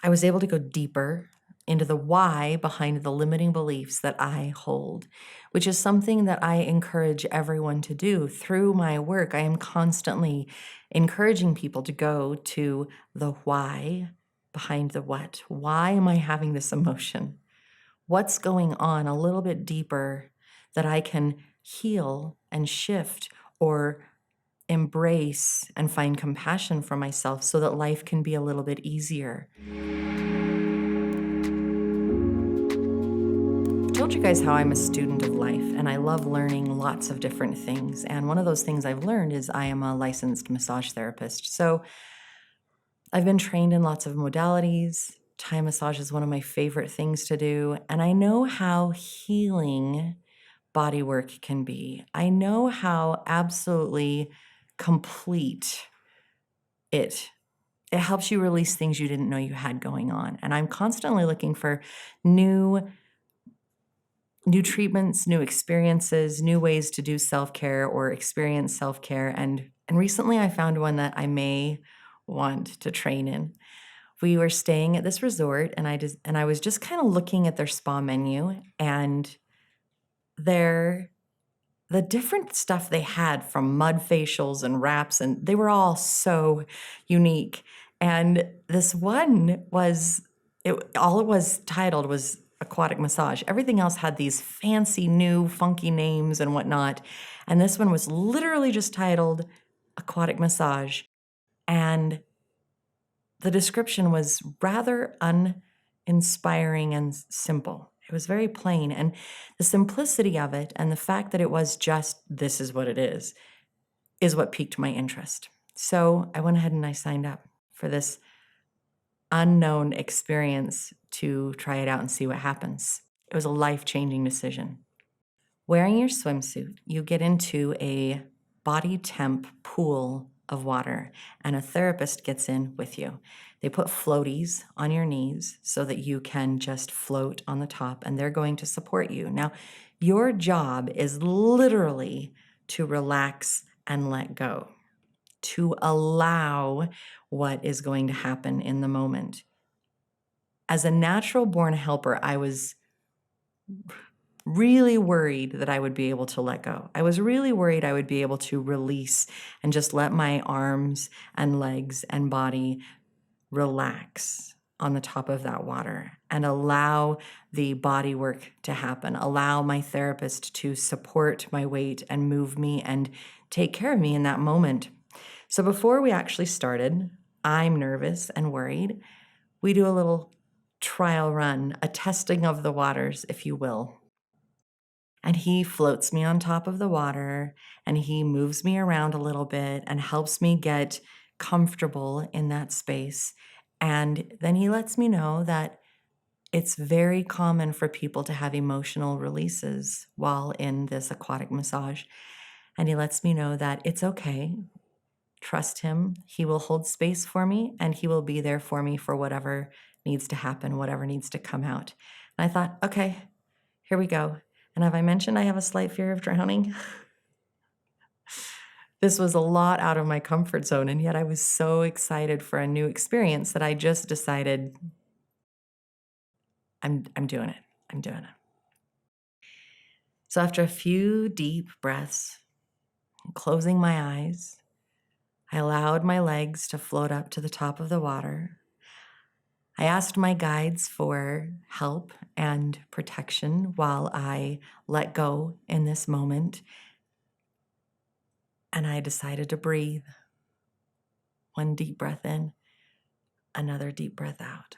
I was able to go deeper into the why behind the limiting beliefs that I hold, which is something that I encourage everyone to do through my work. I am constantly encouraging people to go to the why behind the what. Why am I having this emotion? What's going on a little bit deeper that I can heal and shift or embrace and find compassion for myself so that life can be a little bit easier. I told you guys how I'm a student of life and I love learning lots of different things. And one of those things I've learned is I am a licensed massage therapist. So I've been trained in lots of modalities. Thai massage is one of my favorite things to do. And I know how healing body work can be. I know how absolutely complete it helps you release things you didn't know you had going on. And I'm constantly looking for new treatments, new experiences, new ways to do self-care or experience self-care. And recently I found one that I may want to train in. We were staying at this resort and I was just kind of looking at their spa menu and the different stuff they had, from mud facials and wraps, and they were all so unique. And this one was, all it was titled was Aquatic Massage. Everything else had these fancy new funky names and whatnot. And this one was literally just titled Aquatic Massage. And the description was rather uninspiring and simple. It was very plain. And the simplicity of it and the fact that it was just, this is what it is what piqued my interest. So I went ahead and I signed up for this unknown experience to try it out and see what happens. It was a life-changing decision. Wearing your swimsuit, you get into a body temp pool of water, and a therapist gets in with you. They put floaties on your knees so that you can just float on the top, and they're going to support you. Now, your job is literally to relax and let go, to allow what is going to happen in the moment. As a natural born helper, I was really worried that I would be able to let go. I was really worried I would be able to release and just let my arms and legs and body relax on the top of that water and allow the body work to happen, allow my therapist to support my weight and move me and take care of me in that moment. So before we actually started, I'm nervous and worried. We do a little trial run, a testing of the waters, if you will. And he floats me on top of the water and he moves me around a little bit and helps me get comfortable in that space. And then he lets me know that it's very common for people to have emotional releases while in this aquatic massage. And he lets me know that it's okay. Trust him. He will hold space for me and he will be there for me for whatever needs to happen, whatever needs to come out. And I thought, okay, here we go. And have I mentioned I have a slight fear of drowning? This was a lot out of my comfort zone, and yet I was so excited for a new experience that I just decided I'm doing it. I'm doing it. So after a few deep breaths, closing my eyes, I allowed my legs to float up to the top of the water. I asked my guides for help and protection while I let go in this moment. And I decided to breathe. One deep breath in, another deep breath out.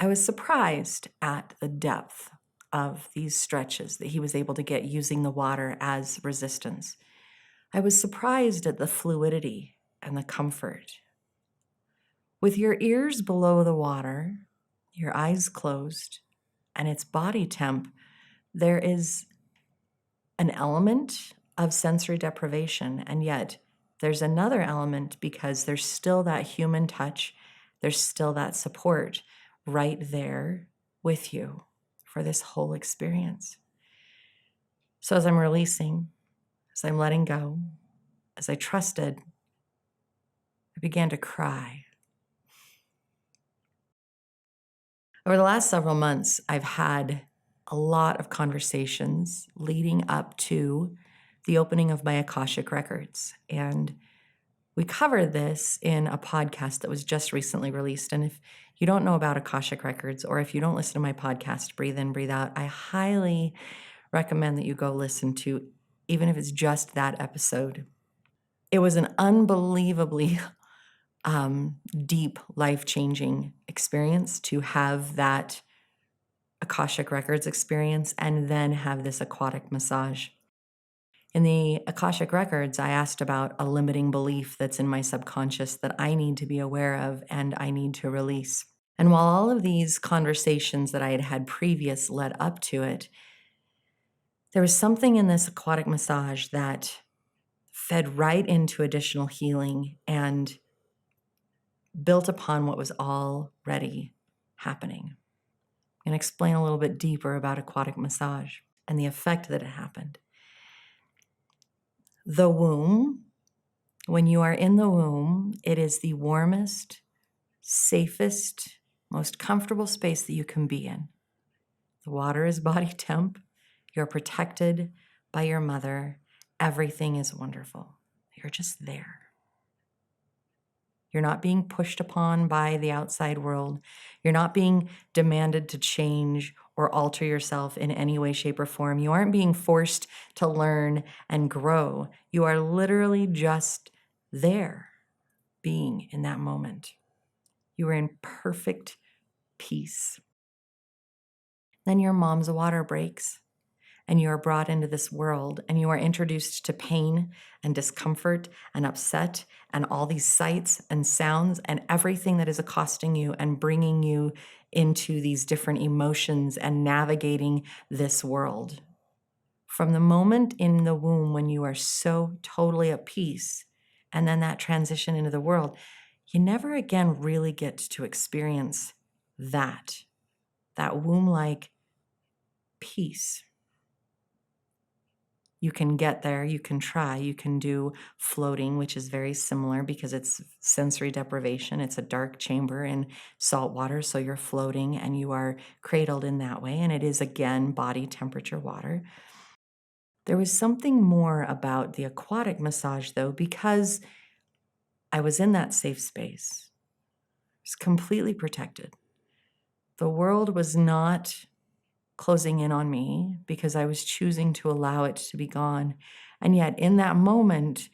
I was surprised at the depth of these stretches that he was able to get using the water as resistance. I was surprised at the fluidity and the comfort. With your ears below the water, your eyes closed, and its body temp, there is an element of sensory deprivation, and yet there's another element because there's still that human touch, there's still that support right there with you for this whole experience. So as I'm releasing, as I'm letting go, as I trusted, I began to cry Over the last several months, I've had a lot of conversations leading up to the opening of my Akashic records. And we covered this in a podcast that was just recently released. And if you don't know about Akashic records, or if you don't listen to my podcast, Breathe In, Breathe Out, I highly recommend that you go listen to, even if it's just that episode. It was an unbelievably deep, life-changing experience to have that Akashic Records experience and then have this aquatic massage. In the Akashic Records, I asked about a limiting belief that's in my subconscious that I need to be aware of and I need to release. And while all of these conversations that I had had previous led up to it, there was something in this aquatic massage that fed right into additional healing and built upon what was already happening. I'm going to explain a little bit deeper about aquatic massage and the effect that it happened. The womb, when you are in the womb, it is the warmest, safest, most comfortable space that you can be in. The water is body temp. You're protected by your mother. Everything is wonderful. You're just there. You're not being pushed upon by the outside world. You're not being demanded to change or alter yourself in any way, shape, or form. You aren't being forced to learn and grow. You are literally just there, being in that moment. You are in perfect peace. Then your mom's water breaks, and you are brought into this world, and you are introduced to pain and discomfort and upset and all these sights and sounds and everything that is accosting you and bringing you into these different emotions and navigating this world. From the moment in the womb when you are so totally at peace, and then that transition into the world, you never again really get to experience that womb-like peace. You can get there, you can try, you can do floating, which is very similar because it's sensory deprivation. It's a dark chamber in salt water, so you're floating and you are cradled in that way, and it is, again, body temperature water. There was something more about the aquatic massage, though, because I was in that safe space. I was completely protected. The world was not closing in on me because I was choosing to allow it to be gone. And yet in that moment,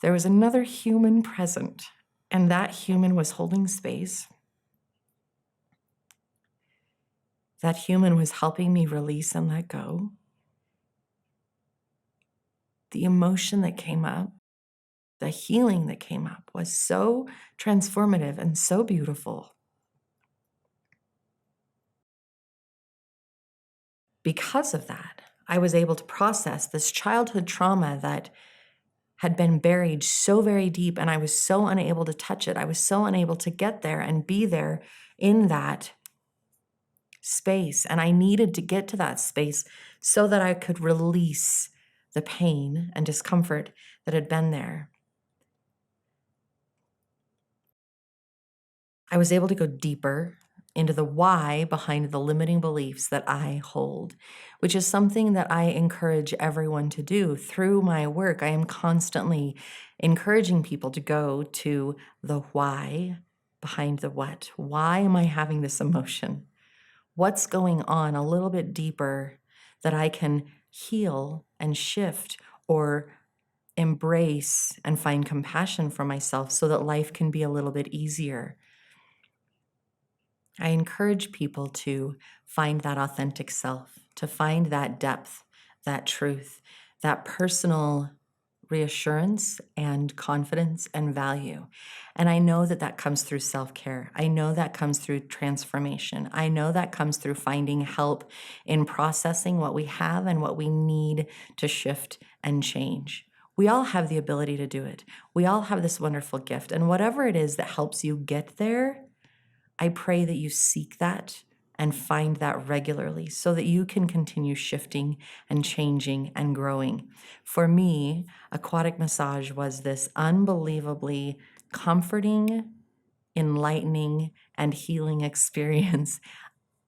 there was another human present, and that human was holding space. That human was helping me release and let go. The emotion that came up, the healing that came up was so transformative and so beautiful. Because of that, I was able to process this childhood trauma that had been buried so very deep, and I was so unable to touch it. I was so unable to get there and be there in that space. And I needed to get to that space so that I could release the pain and discomfort that had been there. I was able to go deeper into the why behind the limiting beliefs that I hold, which is something that I encourage everyone to do. Through my work, I am constantly encouraging people to go to the why behind the what. Why am I having this emotion? What's going on a little bit deeper that I can heal and shift or embrace and find compassion for myself so that life can be a little bit easier? I encourage people to find that authentic self, to find that depth, that truth, that personal reassurance and confidence and value. And I know that that comes through self-care. I know that comes through transformation. I know that comes through finding help in processing what we have and what we need to shift and change. We all have the ability to do it. We all have this wonderful gift. And whatever it is that helps you get there, I pray that you seek that and find that regularly so that you can continue shifting and changing and growing. For me, aquatic massage was this unbelievably comforting, enlightening, and healing experience.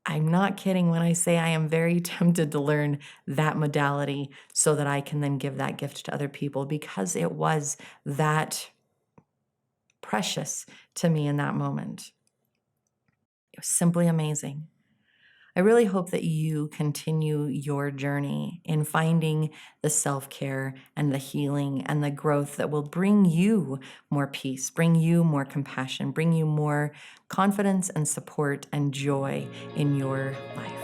I'm not kidding when I say I am very tempted to learn that modality so that I can then give that gift to other people, because it was that precious to me in that moment. It was simply amazing. I really hope that you continue your journey in finding the self-care and the healing and the growth that will bring you more peace, bring you more compassion, bring you more confidence and support and joy in your life.